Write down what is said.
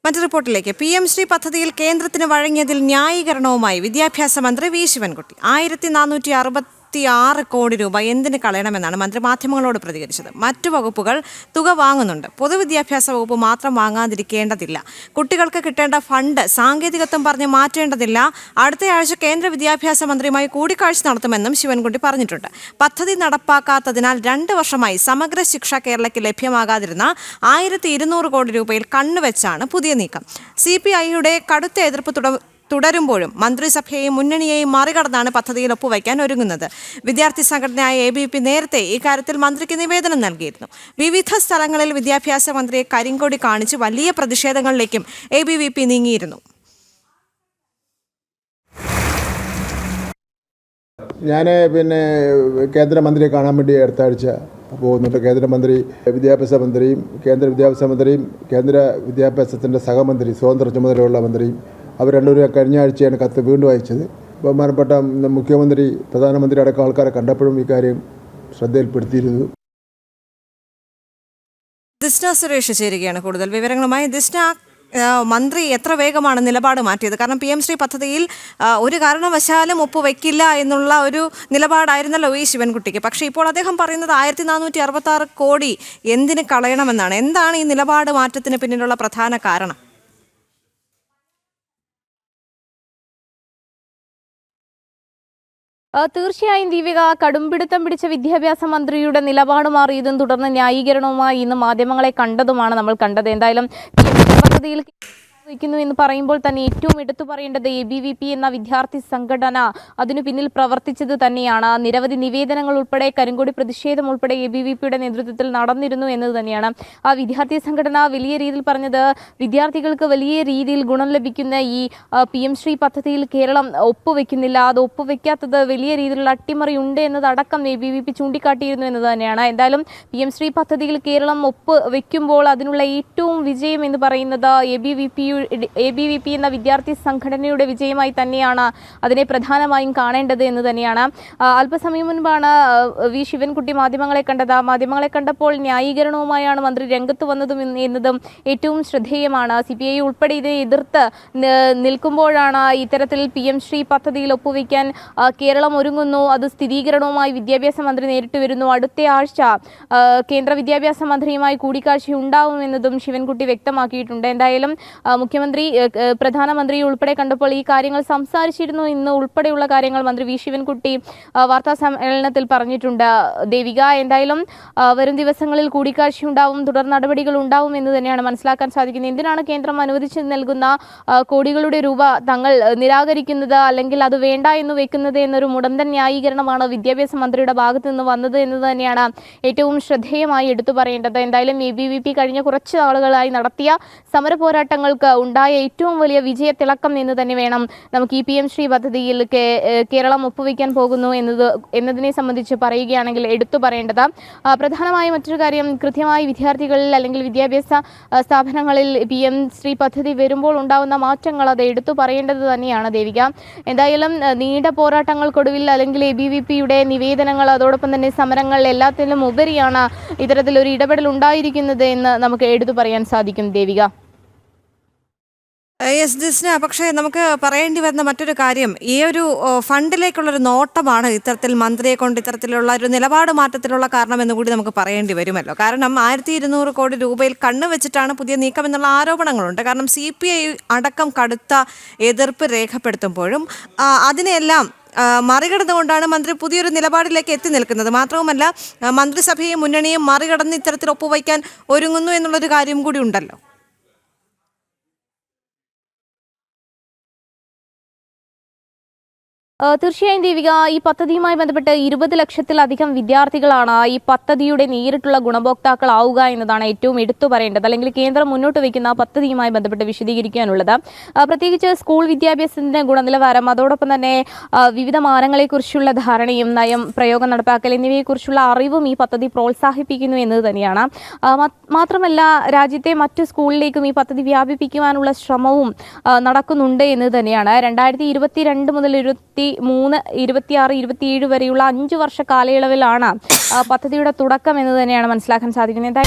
മറ്റു റിപ്പോർട്ടിലേക്ക് PM ശ്രീ പദ്ധതിയിൽ കേന്ദ്രത്തിന് വഴങ്ങിയതിൽ ന്യായീകരണവുമായി വിദ്യാഭ്യാസ മന്ത്രി വി ശിവൻകുട്ടി 1466 കോടി രൂപ എന്തിന് കളയണമെന്നാണ് മന്ത്രി മാധ്യമങ്ങളോട് പ്രതികരിച്ചത്. മറ്റു വകുപ്പുകൾ തുക വാങ്ങുന്നുണ്ട്. പൊതുവിദ്യാഭ്യാസ വകുപ്പ് മാത്രം വാങ്ങാതിരിക്കേണ്ടതില്ല. കുട്ടികൾക്ക് കിട്ടേണ്ട ഫണ്ട് സാങ്കേതികത്വം പറഞ്ഞ് മാറ്റേണ്ടതില്ല. അടുത്തയാഴ്ച കേന്ദ്ര വിദ്യാഭ്യാസ മന്ത്രിയുമായി കൂടിക്കാഴ്ച നടത്തുമെന്നും ശിവൻകുട്ടി പറഞ്ഞിട്ടുണ്ട്. പദ്ധതി നടപ്പാക്കാത്തതിനാൽ 2 വർഷമായി സമഗ്ര ശിക്ഷ കേരളയ്ക്ക് ലഭ്യമാകാതിരുന്ന 1200 കോടി രൂപയിൽ കണ്ണുവെച്ചാണ് പുതിയ നീക്കം. CPIയുടെ കടുത്ത എതിർപ്പ് തുടരുമ്പോഴും മന്ത്രിസഭയെയും മുന്നണിയെയും മറികടന്നാണ് പദ്ധതിയിൽ ഒപ്പുവയ്ക്കാൻ ഒരുങ്ങുന്നത്. വിദ്യാർത്ഥി സംഘടനയായ ABVP നേരത്തെ ഇക്കാര്യത്തിൽ മന്ത്രിക്ക് നിവേദനം നൽകിയിരുന്നു. വിവിധ സ്ഥലങ്ങളിൽ വിദ്യാഭ്യാസ മന്ത്രിയെ കരിങ്കൊടി കാണിച്ച് വലിയ പ്രതിഷേധങ്ങളിലേക്കും ABVP നീങ്ങിയിരുന്നു. ഞാൻ കേന്ദ്രമന്ത്രിയെ കാണാൻ വേണ്ടി അടുത്ത ആഴ്ച പോകുന്നുണ്ട്. കേന്ദ്രമന്ത്രി വിദ്യാഭ്യാസ മന്ത്രിയും കേന്ദ്ര വിദ്യാഭ്യാസത്തിൻ്റെ സഹമന്ത്രി സ്വതന്ത്ര ചുമതലയുള്ള മന്ത്രിയും അവർ രണ്ടുപേരും കഴിഞ്ഞ ആഴ്ചയാണ് കത്ത് വീണ്ടും അയച്ചത്. ബഹുമാനപ്പെട്ട മുഖ്യമന്ത്രി പ്രധാനമന്ത്രി അടക്കം ആൾക്കാരെ കണ്ടപ്പോഴും ഇക്കാര്യം ശ്രദ്ധയിൽപ്പെടുത്തിയിരുന്നു. ദിസ്ന സുരേഷ് ചേരുകയാണ് കൂടുതൽ വിവരങ്ങളുമായി. ദിസ്ന, മന്ത്രി എത്ര വേഗമാണ് നിലപാട് മാറ്റിയത്? കാരണം PM ശ്രീ പദ്ധതിയിൽ ഒരു കാരണവശാലും ഒപ്പുവെക്കില്ല എന്നുള്ള ഒരു നിലപാടായിരുന്നല്ലോ ഈ ശിവൻകുട്ടിക്ക്. പക്ഷേ ഇപ്പോൾ അദ്ദേഹം പറയുന്നത് 1466 കോടി എന്തിന് കളയണമെന്നാണ്. എന്താണ് ഈ നിലപാട് മാറ്റത്തിന് പിന്നിലുള്ള പ്രധാന കാരണം? തീർച്ചയായും ദീപിക, കടുംപിടുത്തം പിടിച്ച വിദ്യാഭ്യാസ മന്ത്രിയുടെ നിലപാട് മാറിയതും തുടർന്ന് ന്യായീകരണവുമായി ഇന്ന് മാധ്യമങ്ങളെ കണ്ടതുമാണ് നമ്മൾ കണ്ടത്. എന്തായാലും പദ്ധതിയിൽ വയ്ക്കുന്നു എന്ന് പറയുമ്പോൾ തന്നെ ഏറ്റവും എടുത്തു പറയേണ്ടത് ABVP എന്ന വിദ്യാർത്ഥി സംഘടന അതിനു പിന്നിൽ പ്രവർത്തിച്ചത് തന്നെയാണ്. നിരവധി നിവേദനങ്ങൾ ഉൾപ്പെടെ കരിങ്കൊടി പ്രതിഷേധം ഉൾപ്പെടെ ABVPയുടെ നേതൃത്വത്തിൽ നടന്നിരുന്നു എന്നത് തന്നെയാണ്. ആ വിദ്യാർത്ഥി സംഘടന വലിയ രീതിയിൽ പറഞ്ഞത് വിദ്യാർത്ഥികൾക്ക് വലിയ രീതിയിൽ ഗുണം ലഭിക്കുന്ന ഈ PM ശ്രീ പദ്ധതിയിൽ കേരളം ഒപ്പുവെക്കുന്നില്ല. അത് ഒപ്പുവെക്കാത്തത് വലിയ രീതിയിലുള്ള അട്ടിമറി ഉണ്ട് എന്നതടക്കം ABVP ചൂണ്ടിക്കാട്ടിയിരുന്നു എന്നത് തന്നെയാണ്. എന്തായാലും PM ശ്രീ പദ്ധതിയിൽ കേരളം ഒപ്പ് വെക്കുമ്പോൾ അതിനുള്ള ഏറ്റവും വിജയം എന്ന് പറയുന്നത് ABVP എന്ന വിദ്യാർത്ഥി സംഘടനയുടെ വിജയമായി തന്നെയാണ് അതിനെ പ്രധാനമായും കാണേണ്ടത് എന്ന് തന്നെയാണ്. അല്പസമയം മുൻപാണ് വി ശിവൻകുട്ടി മാധ്യമങ്ങളെ കണ്ടത്. മാധ്യമങ്ങളെ കണ്ടപ്പോൾ ന്യായീകരണവുമായാണ് മന്ത്രി രംഗത്ത് വന്നതും എന്നതും ഏറ്റവും ശ്രദ്ധേയമാണ്. CPI ഉൾപ്പെടെ ഇതിനെ എതിർത്ത് നിൽക്കുമ്പോഴാണ് ഇത്തരത്തിൽ PM ശ്രീ പദ്ധതിയിൽ ഒപ്പുവയ്ക്കാൻ കേരളം ഒരുങ്ങുന്നു. അത് സ്ഥിരീകരണവുമായി വിദ്യാഭ്യാസ മന്ത്രി നേരിട്ട് വരുന്നു. അടുത്ത ആഴ്ച കേന്ദ്ര വിദ്യാഭ്യാസ മന്ത്രിയുമായി കൂടിക്കാഴ്ച ഉണ്ടാവുമെന്നതും ശിവൻകുട്ടി വ്യക്തമാക്കിയിട്ടുണ്ട്. എന്തായാലും മുഖ്യമന്ത്രി പ്രധാനമന്ത്രി ഉൾപ്പെടെ കണ്ടപ്പോൾ ഈ കാര്യങ്ങൾ സംസാരിച്ചിരുന്നു. ഇന്ന് ഉൾപ്പെടെയുള്ള കാര്യങ്ങൾ മന്ത്രി വി ശിവൻകുട്ടി വാർത്താ സമ്മേളനത്തിൽ പറഞ്ഞിട്ടുണ്ട്. ദേവിക, എന്തായാലും വരും ദിവസങ്ങളിൽ കൂടിക്കാഴ്ച ഉണ്ടാവും, തുടർ നടപടികൾ ഉണ്ടാവും എന്ന് തന്നെയാണ് മനസ്സിലാക്കാൻ സാധിക്കുന്നത്. എന്തിനാണ് കേന്ദ്രം അനുവദിച്ചു നൽകുന്ന കോടികളുടെ രൂപ തങ്ങൾ നിരാകരിക്കുന്നത്, അല്ലെങ്കിൽ അത് വേണ്ട എന്ന് വെക്കുന്നത് എന്നൊരു മുടന്തൻ ന്യായീകരണമാണ് വിദ്യാഭ്യാസ മന്ത്രിയുടെ ഭാഗത്ത് നിന്ന് വന്നത് എന്നത് തന്നെയാണ് ഏറ്റവും ശ്രദ്ധേയമായി എടുത്തു പറയേണ്ടത്. എന്തായാലും ABVP കഴിഞ്ഞ കുറച്ച് നാളുകളായി നടത്തിയ സമര പോരാട്ടങ്ങൾക്ക് ഉണ്ടായ ഏറ്റവും വലിയ വിജയത്തിളക്കം എന്ന് തന്നെ വേണം നമുക്ക് ഈ PM ശ്രീ പദ്ധതിയിൽ കേരളം ഒപ്പുവയ്ക്കാൻ പോകുന്നു എന്നതിനെ സംബന്ധിച്ച് പറയുകയാണെങ്കിൽ എടുത്തു പറയേണ്ടത്. പ്രധാനമായും മറ്റൊരു കാര്യം, കൃത്യമായി വിദ്യാർത്ഥികളിൽ അല്ലെങ്കിൽ വിദ്യാഭ്യാസ സ്ഥാപനങ്ങളിൽ PM ശ്രീ പദ്ധതി വരുമ്പോൾ ഉണ്ടാകുന്ന മാറ്റങ്ങൾ അത് എടുത്തു പറയേണ്ടത് തന്നെയാണ് ദേവിക. എന്തായാലും നീണ്ട പോരാട്ടങ്ങൾക്കൊടുവിൽ അല്ലെങ്കിൽ ABVPയുടെ നിവേദനങ്ങൾ, അതോടൊപ്പം തന്നെ സമരങ്ങൾ, എല്ലാത്തിലും ഉപരിയാണ് ഇത്തരത്തിലൊരു ഇടപെടൽ ഉണ്ടായിരിക്കുന്നത് എന്ന് നമുക്ക് എടുത്തു പറയാൻ സാധിക്കും ദേവിക. യെസ് ജിസ്ന, പക്ഷേ നമുക്ക് പറയേണ്ടി വരുന്ന മറ്റൊരു കാര്യം, ഈ ഒരു ഫണ്ടിലേക്കുള്ളൊരു നോട്ടമാണ് ഇത്തരത്തിൽ മന്ത്രിയെ കൊണ്ട് ഇത്തരത്തിലുള്ള ഒരു നിലപാട് മാറ്റത്തിലുള്ള കാരണമെന്ന് കൂടി നമുക്ക് പറയേണ്ടി വരുമല്ലോ. കാരണം 1200 കോടി രൂപയിൽ കണ്ണുവെച്ചിട്ടാണ് പുതിയ നീക്കം എന്നുള്ള ആരോപണങ്ങളുണ്ട്. കാരണം CPI അടക്കം കടുത്ത എതിർപ്പ് രേഖപ്പെടുത്തുമ്പോഴും അതിനെല്ലാം മറികടന്നുകൊണ്ടാണ് മന്ത്രി പുതിയൊരു നിലപാടിലേക്ക് എത്തി നിൽക്കുന്നത്. മാത്രവുമല്ല, മന്ത്രിസഭയെയും മുന്നണിയെയും മറികടന്ന് ഇത്തരത്തിൽ ഒപ്പുവയ്ക്കാൻ ഒരുങ്ങുന്നു എന്നുള്ളൊരു കാര്യം കൂടി ഉണ്ടല്ലോ. തീർച്ചയായും ദേവിക, ഈ പദ്ധതിയുമായി ബന്ധപ്പെട്ട് 20 ലക്ഷത്തിലധികം വിദ്യാർത്ഥികളാണ് ഈ പദ്ധതിയുടെ നേരിട്ടുള്ള ഗുണഭോക്താക്കളാവുക എന്നതാണ് ഏറ്റവും എടുത്തു പറയേണ്ടത്. അല്ലെങ്കിൽ കേന്ദ്രം മുന്നോട്ട് വയ്ക്കുന്ന പദ്ധതിയുമായി ബന്ധപ്പെട്ട് വിശദീകരിക്കാനുള്ളത്. പ്രത്യേകിച്ച് സ്കൂൾ വിദ്യാഭ്യാസത്തിന്റെ ഗുണനിലവാരം, അതോടൊപ്പം തന്നെ വിവിധ മാനങ്ങളെക്കുറിച്ചുള്ള ധാരണയും നയം പ്രയോഗം നടപ്പാക്കൽ എന്നിവയെക്കുറിച്ചുള്ള അറിവും ഈ പദ്ധതി പ്രോത്സാഹിപ്പിക്കുന്നു എന്നത് തന്നെയാണ്. മാത്രമല്ല, രാജ്യത്തെ മറ്റു സ്കൂളിലേക്കും ഈ പദ്ധതി വ്യാപിപ്പിക്കുവാനുള്ള ശ്രമവും നടക്കുന്നുണ്ട് എന്ന് തന്നെയാണ്. 2022 മുതൽ 23, 26, 27 വരെയുള്ള 5 വർഷ കാലയളവിലാണ് പദ്ധതിയുടെ തുടക്കം എന്ന് തന്നെയാണ് മനസ്സിലാക്കാൻ സാധിക്കുന്നത്.